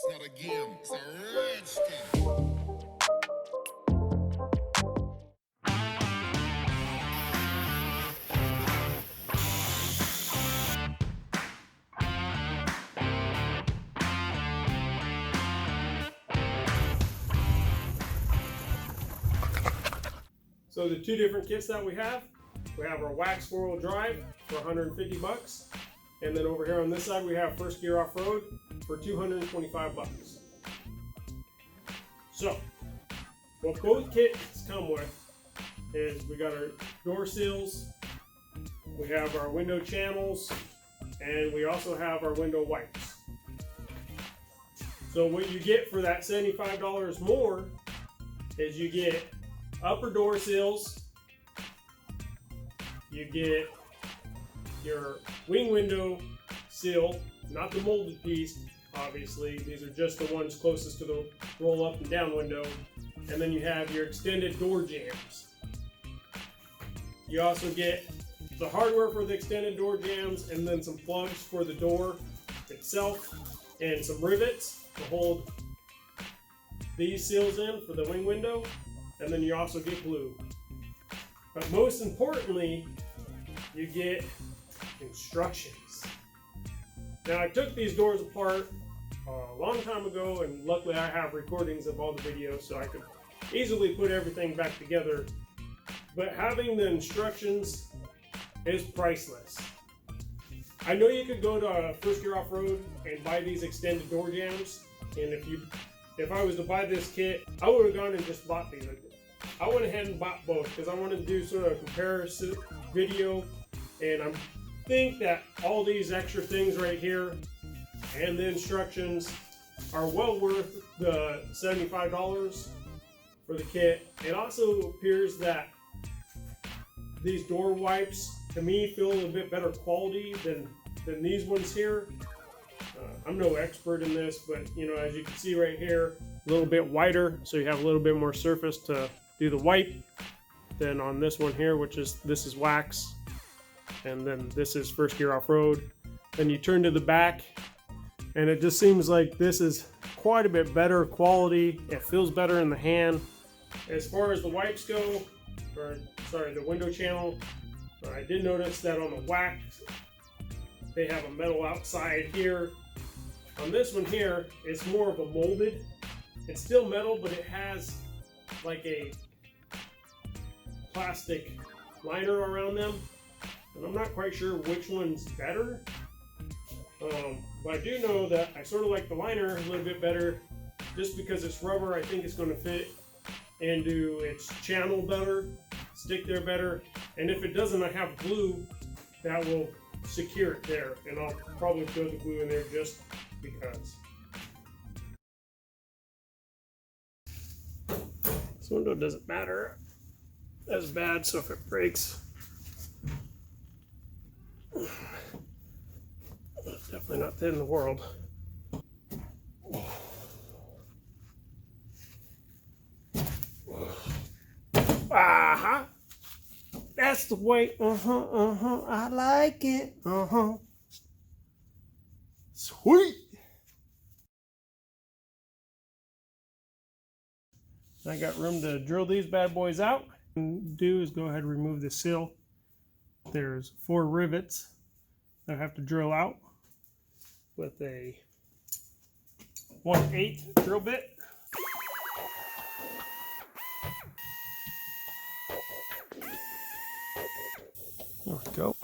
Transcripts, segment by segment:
It's not a game, it's a rich thing. So the two different kits that we have our Walcks 4-wheel drive for 150 bucks, and then over here on this side we have First Gear Off-Road for 225 bucks. So what both kits come with is we got our door seals, we have our window channels, and we also have our window wipes. So what you get for that $75 more is you get upper door seals, you get your wing window seal, not the molded piece, obviously. These are just the ones closest to the roll up and down window. And then you have your extended door jams. You also get the hardware for the extended door jams, and then some plugs for the door itself, and some rivets to hold these seals in for the wing window. And then you also get glue. But most importantly, you get instructions. Now, I took these doors apart a long time ago, and luckily I have recordings of all the videos so I could easily put everything back together. But having the instructions is priceless. I know you could go to First Gear Off-Road and buy these extended door jams, and if I was to buy this kit, I would have gone and just bought these. I went ahead and bought both because I wanted to do sort of a comparison video, and I think that all these extra things right here and the instructions are well worth the $75 for the kit. It also appears that these door wipes, to me, feel a bit better quality than these ones here. I'm no expert in this, but you know, as you can see right here, a little bit wider, so you have a little bit more surface to do the wipe than on this one here, this is Walcks, and then this is First Gear Off-Road. Then you turn to the back, and it just seems like this is quite a bit better quality. It feels better in the hand. As far as the wipes go, the window channel, I did notice that on the Walcks, they have a metal outside here. On this one here, it's more of a molded. It's still metal, but it has like a plastic liner around them. And I'm not quite sure which one's better. But I do know that I sort of like the liner a little bit better just because it's rubber. I think it's going to fit into its channel better, stick there better. And if it doesn't, I have glue that will secure it there. And I'll probably throw the glue in there just because. This window doesn't matter as bad, so if it breaks, definitely not the end of the world. Aha! That's the way. I like it. Sweet. I got room to drill these bad boys out. What do is go ahead and remove the seal. There's 4 rivets that I have to drill out with a 1/8 drill bit. There we go.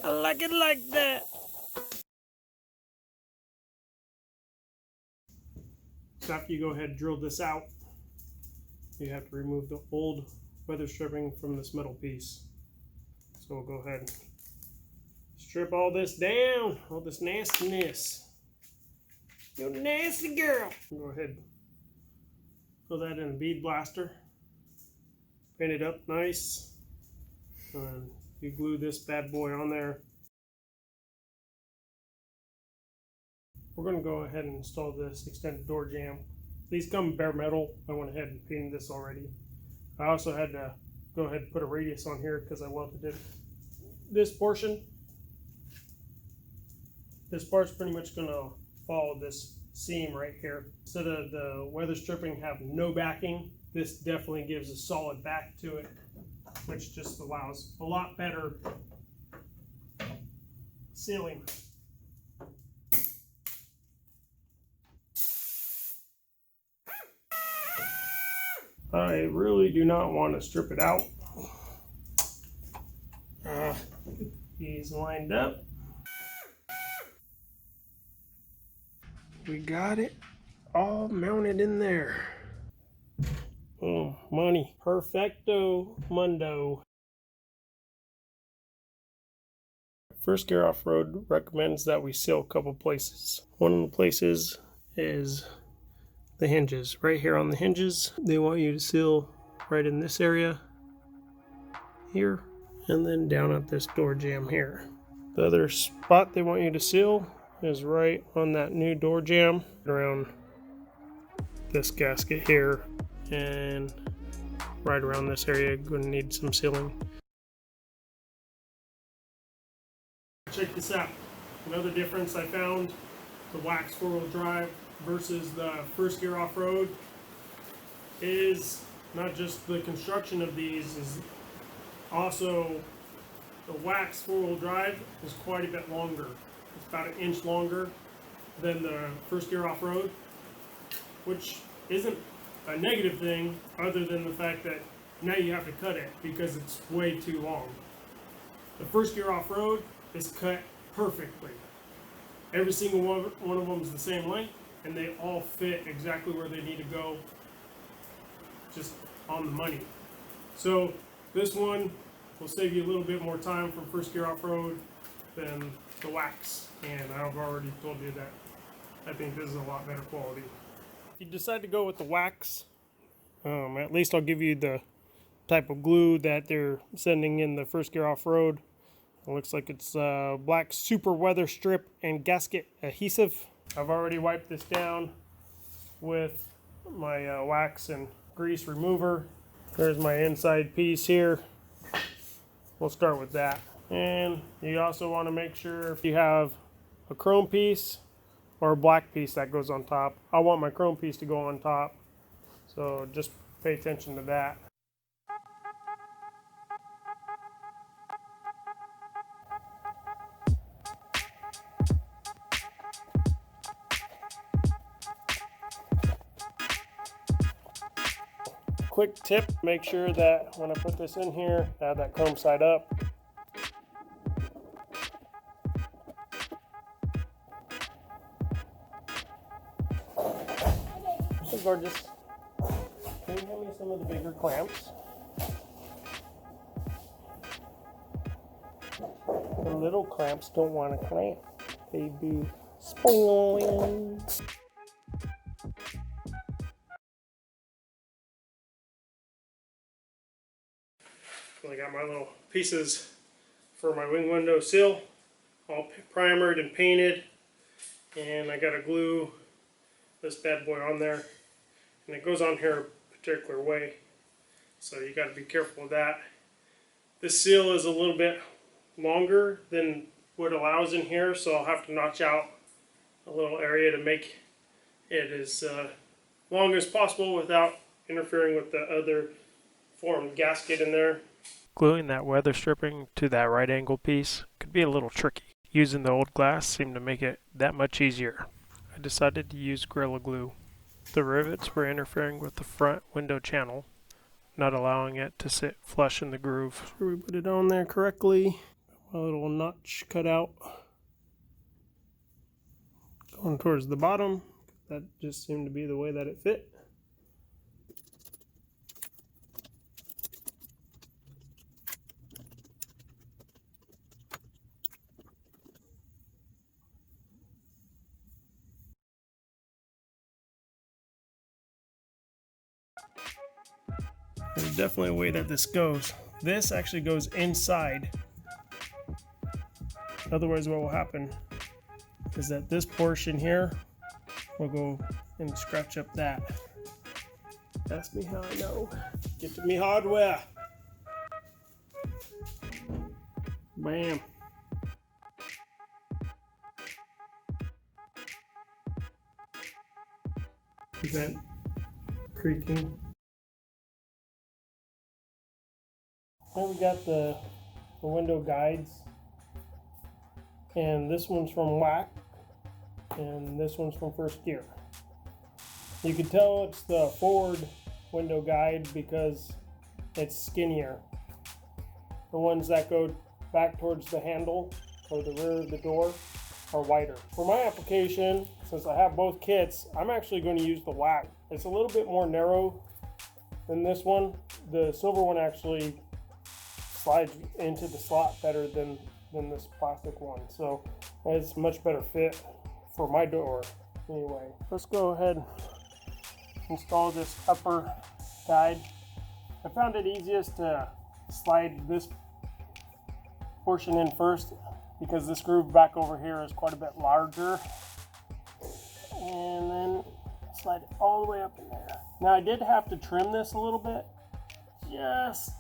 I like it like that. So after you go ahead and drill this out, you have to remove the old weather stripping from this metal piece. So we'll go ahead and strip all this down, all this nastiness. You nasty girl. Go ahead and put that in a bead blaster. Paint it up nice. And you glue this bad boy on there. We're going to go ahead and install this extended door jamb. These come bare metal. I went ahead and painted this already. I also had to go ahead and put a radius on here because I welded it. This portion, this part's pretty much going to follow this seam right here. Instead of the weather stripping have no backing, this definitely gives a solid back to it, which just allows a lot better sealing. I really do not want to strip it out. He's lined up. We got it all mounted in there. Oh, money. Perfecto mundo. First Gear Off-Road recommends that we seal a couple places. One of the places is the hinges. Right here on the hinges, they want you to seal right in this area here, and then down at this door jamb here. The other spot they want you to seal is right on that new door jamb around this gasket here, and right around this area going to need some sealing. Check this out. Another difference I found, the Walcks 4-wheel drive versus the First Gear Off-Road, is not just the construction of these, is also the Walcks 4-wheel drive is quite a bit longer. It's about 1 inch longer than the First Gear Off-Road, which isn't a negative thing other than the fact that now you have to cut it because it's way too long. The First Gear Off-Road is cut perfectly. Every single one of them is the same length, and they all fit exactly where they need to go, just on the money. So this one will save you a little bit more time from First Gear Off-Road than the Walcks, and I've already told you that I think this is a lot better quality. If you decide to go with the Walcks, at least I'll give you the type of glue that they're sending in the First Gear Off-Road. It looks like it's black super weather strip and gasket adhesive. I've already wiped this down with my wax and grease remover. There's my inside piece here. We'll start with that. And you also want to make sure if you have a chrome piece or a black piece that goes on top. I want my chrome piece to go on top, so just pay attention to that. Quick tip, make sure that when I put this in here, I have that chrome side up. So gorgeous. Can you hand me some of the bigger clamps? The little clamps don't want to clamp. They do spoiling. I got my little pieces for my wing window sill, all primered and painted, and I got to glue this bad boy on there, and it goes on here a particular way, so you got to be careful of that. This seal is a little bit longer than what allows in here, so I'll have to notch out a little area to make it as long as possible without interfering with the other formed gasket in there. Gluing that weather stripping to that right angle piece could be a little tricky. Using the old glass seemed to make it that much easier. I decided to use Gorilla Glue. The rivets were interfering with the front window channel, not allowing it to sit flush in the groove. Sure we put it on there correctly. My little notch cut out. Going towards the bottom. That just seemed to be the way that it fit. There's definitely a way that this goes. This actually goes inside. Otherwise what will happen is that this portion here will go and scratch up that. Ask me how I know. Get to me hardware. Bam. prevent creaking. Then we got the window guides, and this one's from Walcks, and this one's from First Gear. You can tell it's the forward window guide because it's skinnier. The ones that go back towards the handle or the rear of the door are wider. For my application, since I have both kits, I'm actually going to use the Walcks. It's a little bit more narrow than this one. The silver one actually slides into the slot better than this plastic one, so it's much better fit for my door. Anyway, let's go ahead and install this upper guide. I found it easiest to slide this portion in first because this groove back over here is quite a bit larger, and then slide it all the way up in there. Now I did have to trim this a little bit, just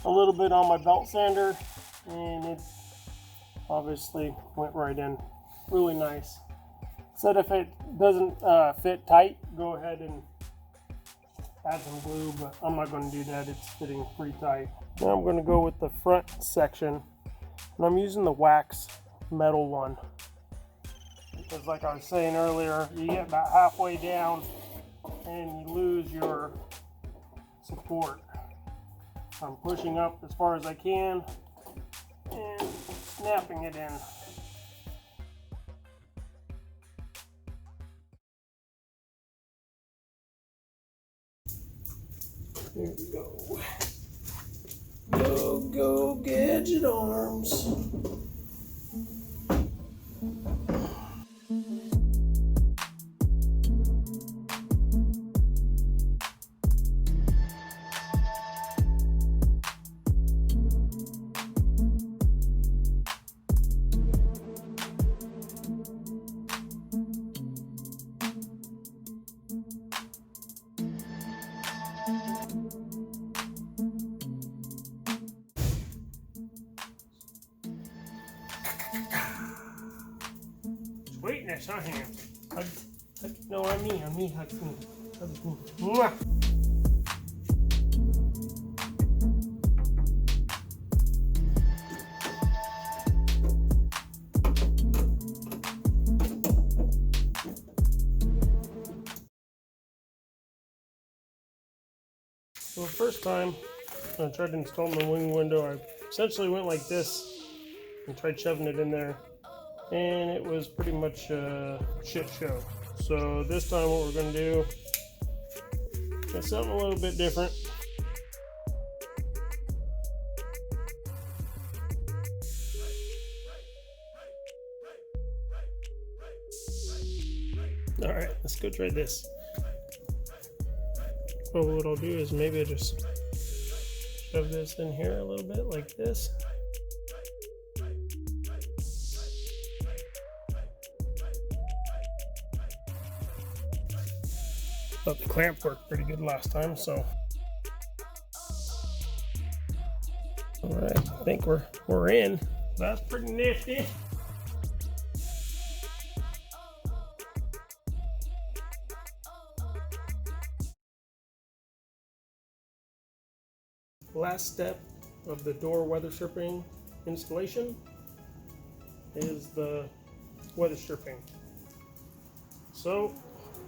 a little bit on my belt sander, and it obviously went right in really nice. Said if it doesn't fit tight, go ahead and add some glue, but I'm not going to do that. It's fitting pretty tight. Now I'm going to go with the front section, and I'm using the Walcks metal one because, like I was saying earlier, you get about halfway down and you lose your support. I'm pushing up as far as I can and snapping it in. There we go. Go, gadget arms. Sweetness, huh, Ham? No, I'm me. Hug me. Hug me. Mwah. So the first time I tried to install my wing window, I essentially went like this and tried shoving it in there, and it was pretty much a shit show. So this time what we're going to do is something a little bit different. Alright, let's go try this. Well, what I'll do is maybe I just shove this in here a little bit like this. But the clamp worked pretty good last time, so. Alright, I think we're in. That's pretty nifty. Last step of the door weather stripping installation is the weather stripping. So,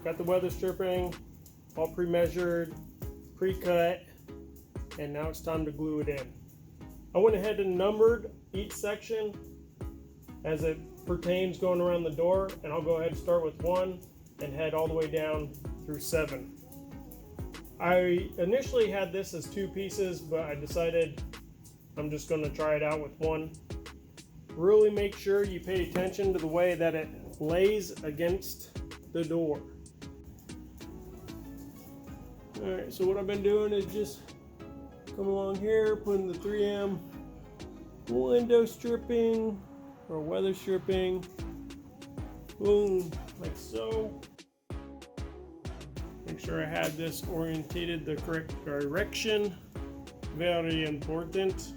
got the weather stripping all pre-measured, pre-cut, and now it's time to glue it in. I went ahead and numbered each section as it pertains going around the door, and I'll go ahead and start with 1 and head all the way down through 7. I initially had this as 2 pieces, but I decided I'm just going to try it out with 1. Really make sure you pay attention to the way that it lays against the door. Alright, so what I've been doing is just come along here, putting the 3M window stripping or weather stripping, boom, like so. Make sure I have this orientated the correct direction, very important.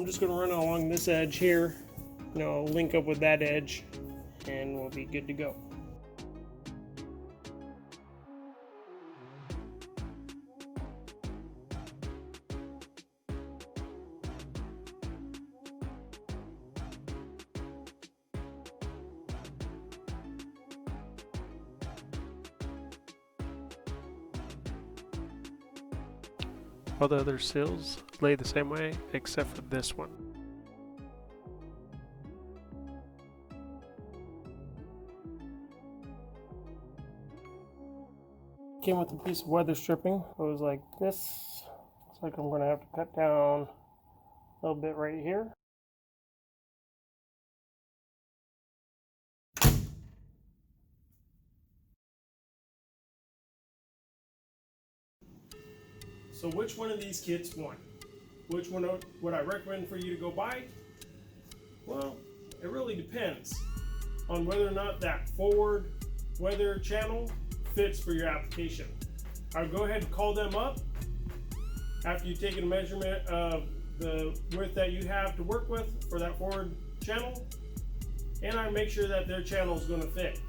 I'm just going to run along this edge here, link up with that edge, and we'll be good to go. All the other sills lay the same way except for this one. Came with a piece of weather stripping. It was like this. Looks like I'm going to have to cut down a little bit right here. So which one of these kits won? Which one would I recommend for you to go buy? Well, it really depends on whether or not that forward weather channel fits for your application. I would go ahead and call them up after you've taken a measurement of the width that you have to work with for that forward channel, and I make sure that their channel is going to fit.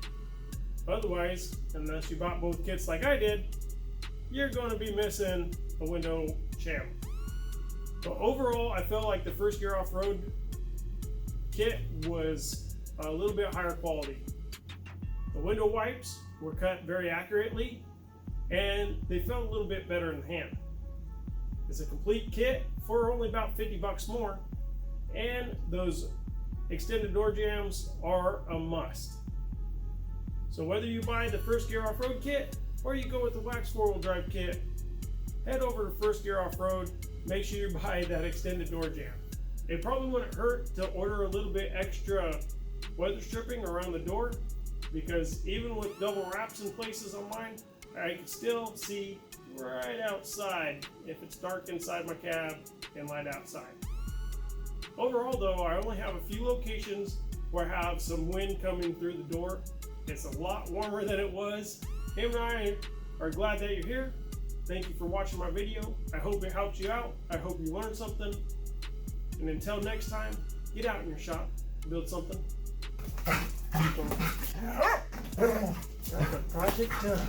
Otherwise, unless you bought both kits like I did, you're going to be missing a window channel. So overall, I felt like the First Gear Off-Road kit was a little bit higher quality. The window wipes were cut very accurately, and they felt a little bit better in the hand. It's a complete kit for only about 50 bucks more, and those extended door jambs are a must. So whether you buy the First Gear Off-Road kit or you go with the Walcks 4-wheel drive kit, head over to First Gear Off-Road. Make sure you buy that extended door jamb. It probably wouldn't hurt to order a little bit extra weather stripping around the door, because even with double wraps in places on mine, I can still see right outside if it's dark inside my cab and light outside. Overall though, I only have a few locations where I have some wind coming through the door. It's a lot warmer than it was. Him and I are glad that you're here. Thank you for watching my video. I hope it helped you out. I hope you learned something. And until next time, get out in your shop, build something. Project done.